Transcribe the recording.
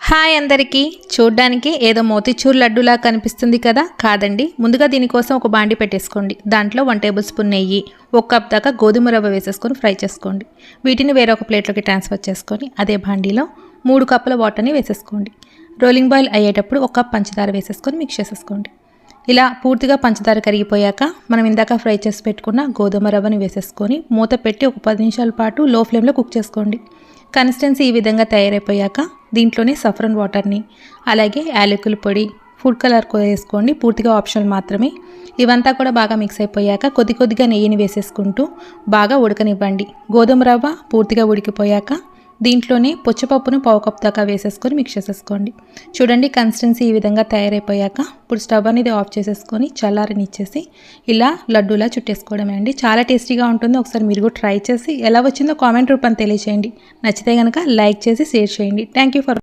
Hi అందరికీ చూడ్డానికి ఏదో మోతిచూర్ లడ్డూలా కనిపిస్తుంది కదా, కాదండి. ముందుగా దీనికోసం ఒక బాండి పెట్టేసుకోండి. దాంట్లో 1 టేబుల్ స్పూన్ నెయ్యి, 1 కప్ దాకా గోధుమ రవ్వ వేసేసుకొని ఫ్రై చేసుకోండి. వీటిని వేరొక ప్లేట్లోకి ట్రాన్స్ఫర్ చేసుకొని అదే బాండీలో 3 కప్పుల వాటర్ని వేసేసుకోండి. రోలింగ్ బాయిల్ అయ్యేటప్పుడు 1 కప్ పంచదార వేసేసుకొని మిక్స్ చేసేసుకోండి. ఇలా పూర్తిగా పంచదార కరిగిపోయాక మనం ఇందాక ఫ్రై చేసి పెట్టుకున్న గోధుమ రవ్వని వేసేసుకొని మూత పెట్టి ఒక 10 నిమిషాల పాటు లో ఫ్లేమ్లో కుక్ చేసుకోండి. కన్సిస్టెన్సీ ఈ విధంగా తయారైపోయాక దీంట్లోనే సఫ్రన్ వాటర్ని, అలాగే యాలకుల పొడి, ఫుడ్ కలర్ వేసుకోండి. పూర్తిగా ఆప్షనల్ మాత్రమే. ఇవంతా కూడా బాగా మిక్స్ అయిపోయాక కొద్దిగా నెయ్యిని వేసేసుకుంటూ బాగా ఉడకనివ్వండి. గోధుమ రవ్వ పూర్తిగా ఉడికిపోయాక దీంట్లోనే పుచ్చపప్పును 1/2 కప్ దాకా వేసేసుకొని మిక్స్ చేసేసుకోండి. చూడండి, కన్సిస్టెన్సీ ఈ విధంగా తయారైపోయాక ఇప్పుడు స్టవ్ అనేది ఆఫ్ చేసేసుకొని చల్లారనిచ్చేసి ఇలా లడ్డూలా చుట్టేసుకోవడమే అండి. చాలా టేస్టీగా ఉంటుంది. ఒకసారి మీరు కూడా ట్రై చేసి ఎలా వచ్చిందో కామెంట్ రూపంలో తెలియచేయండి. నచ్చితే కనుక లైక్ చేసి షేర్ చేయండి. Thank you for